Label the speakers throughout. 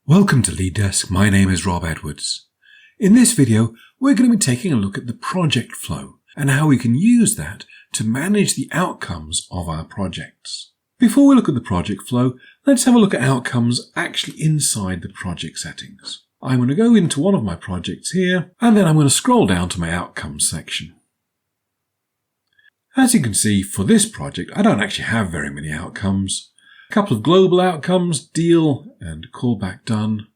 Speaker 1: Welcome to LeadDesk. My name is Rob Edwards. In this video, we're going to be taking a look at the project flow and how we can use that to manage the outcomes of our projects. Before we look at the project flow, let's have a look at outcomes actually inside the project settings. I'm going to go into one of my projects here, and then I'm going to scroll down to my outcomes section. As you can see, for this project, I don't actually have very many outcomes. A couple of global outcomes, deal and callback done.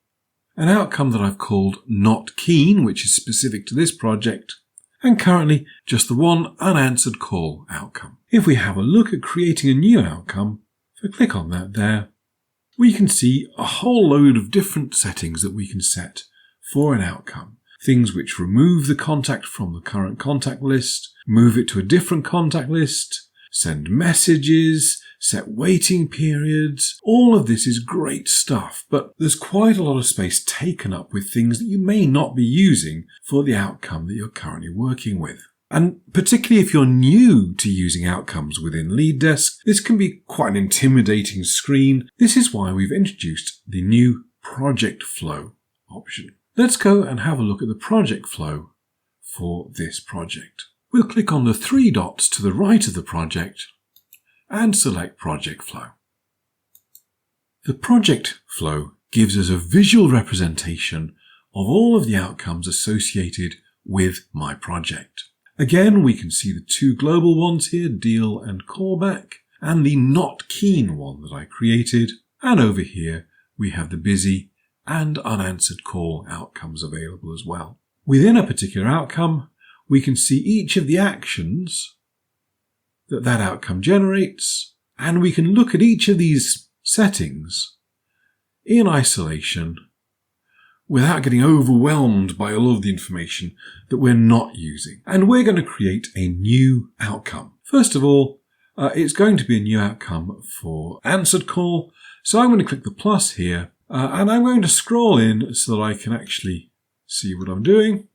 Speaker 1: An outcome that I've called not keen, which is specific to this project. And currently just the one unanswered call outcome. If we have a look at creating a new outcome, if I click on that there, we can see a whole load of different settings that we can set for an outcome. Things which remove the contact from the current contact list, move it to a different contact list, send messages, set waiting periods. All of this is great stuff, but there's quite a lot of space taken up with things that you may not be using for the outcome that you're currently working with. And particularly if you're new to using outcomes within LeadDesk, this can be quite an intimidating screen. This is why we've introduced the new project flow option. Let's go and have a look at the project flow for this project. We'll click on the three dots to the right of the project and select Project Flow. The project flow gives us a visual representation of all of the outcomes associated with my project. Again, we can see the two global ones here, deal and callback, and the not keen one that I created. And over here, we have the busy and unanswered call outcomes available as well. Within a particular outcome, we can see each of the actions that outcome generates, and we can look at each of these settings in isolation without getting overwhelmed by all of the information that we're not using. And we're going to create a new outcome. First of all, it's going to be a new outcome for answered call. So I'm going to click the plus here, and I'm going to scroll in so that I can actually see what I'm doing.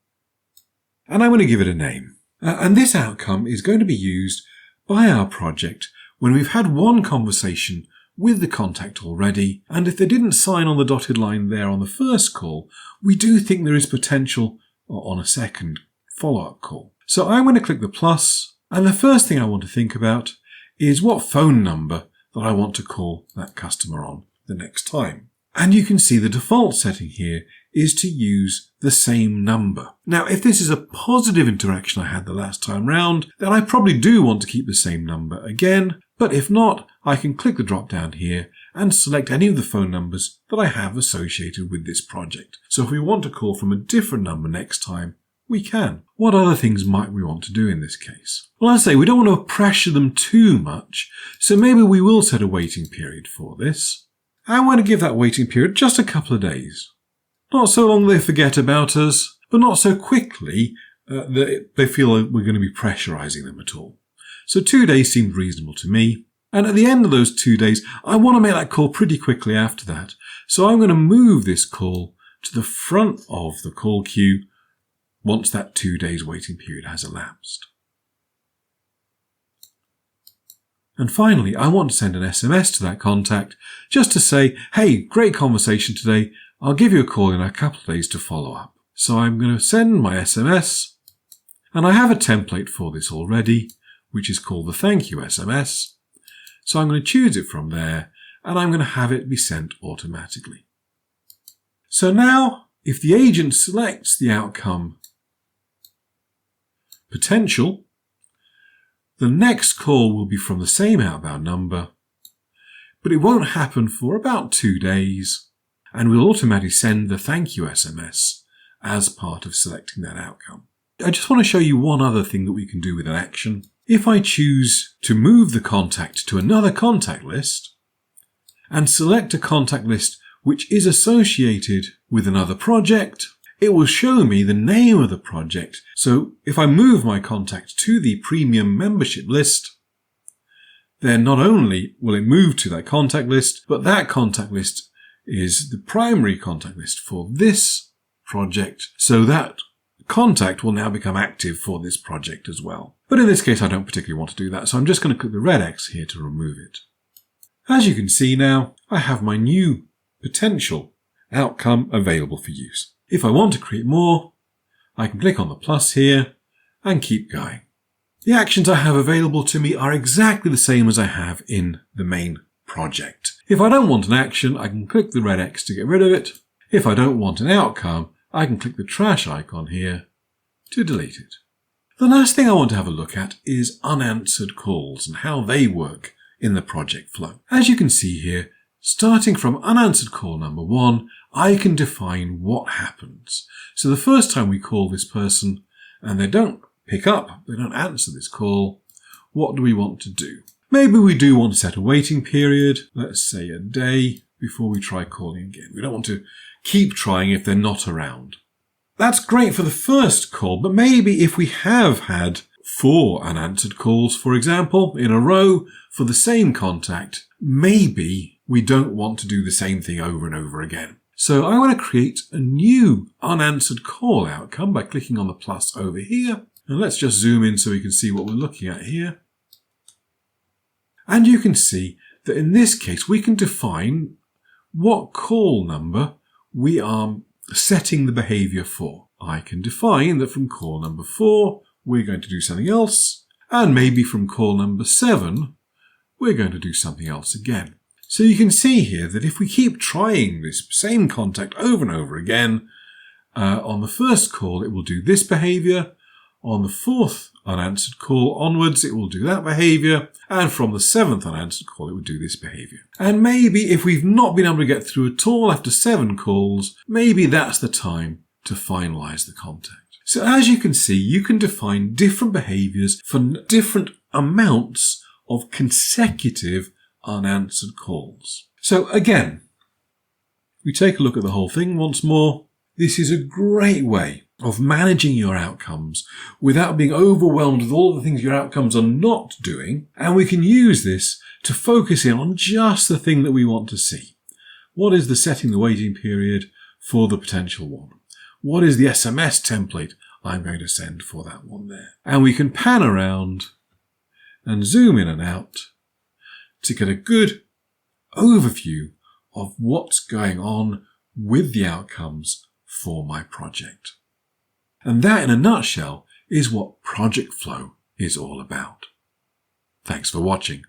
Speaker 1: And I'm going to give it a name. And this outcome is going to be used by our project when we've had one conversation with the contact already, and if they didn't sign on the dotted line there on the first call, we do think there is potential on a second follow-up call. So I'm going to click the plus, and the first thing I want to think about is what phone number that I want to call that customer on the next time. And you can see the default setting here is to use the same number. Now, if this is a positive interaction I had the last time round, then I probably do want to keep the same number again. But if not, I can click the drop down here and select any of the phone numbers that I have associated with this project. So if we want to call from a different number next time, we can. What other things might we want to do in this case? Well, as I say, we don't want to pressure them too much, so maybe we will set a waiting period for this. I'm going to give that waiting period just a couple of days. Not so long they forget about us, but not so quickly that they feel like we're going to be pressurizing them at all. So 2 days seemed reasonable to me. And at the end of those 2 days, I want to make that call pretty quickly after that. So I'm going to move this call to the front of the call queue once that 2 days waiting period has elapsed. And finally, I want to send an SMS to that contact just to say, hey, great conversation today. I'll give you a call in a couple of days to follow up. So I'm going to send my SMS, and I have a template for this already, which is called the thank you SMS. So I'm going to choose it from there, and I'm going to have it be sent automatically. So now, if the agent selects the outcome potential, the next call will be from the same outbound number, but it won't happen for about 2 days, and we'll automatically send the thank you SMS as part of selecting that outcome. I just want to show you one other thing that we can do with an action. If I choose to move the contact to another contact list and select a contact list which is associated with another project, it will show me the name of the project. So if I move my contact to the premium membership list, then not only will it move to that contact list, but that contact list is the primary contact list for this project. So that contact will now become active for this project as well. But in this case, I don't particularly want to do that. So I'm just going to click the red X here to remove it. As you can see now, I have my new potential outcome available for use. If I want to create more, I can click on the plus here and keep going. The actions I have available to me are exactly the same as I have in the main project. If I don't want an action, I can click the red X to get rid of it. If I don't want an outcome, I can click the trash icon here to delete it. The last thing I want to have a look at is unanswered calls and how they work in the project flow. As you can see here, starting from unanswered call number 1, I can define what happens. So the first time we call this person and they don't pick up, they don't answer this call, what do we want to do? Maybe we do want to set a waiting period, let's say a day, before we try calling again. We don't want to keep trying if they're not around. That's great for the first call, but maybe if we have had 4 unanswered calls, for example, in a row for the same contact, maybe we don't want to do the same thing over and over again. So I want to create a new unanswered call outcome by clicking on the plus over here. And let's just zoom in so we can see what we're looking at here. And you can see that in this case, we can define what call number we are setting the behavior for. I can define that from call number 4, we're going to do something else. And maybe from call number 7, we're going to do something else again. So you can see here that if we keep trying this same contact over and over again, on the first call, it will do this behavior. On the 4th unanswered call onwards, it will do that behavior. And from the 7th unanswered call, it will do this behavior. And maybe if we've not been able to get through at all after 7 calls, maybe that's the time to finalize the contact. So as you can see, you can define different behaviors for different amounts of consecutive unanswered calls. So again, we take a look at the whole thing once more. This is a great way of managing your outcomes without being overwhelmed with all the things your outcomes are not doing. And we can use this to focus in on just the thing that we want to see. What is the setting the waiting period for the potential one? What is the SMS template I'm going to send for that one there? And we can pan around and zoom in and out to get a good overview of what's going on with the outcomes for my project. And that, in a nutshell, is what ProjectFlow is all about. Thanks for watching.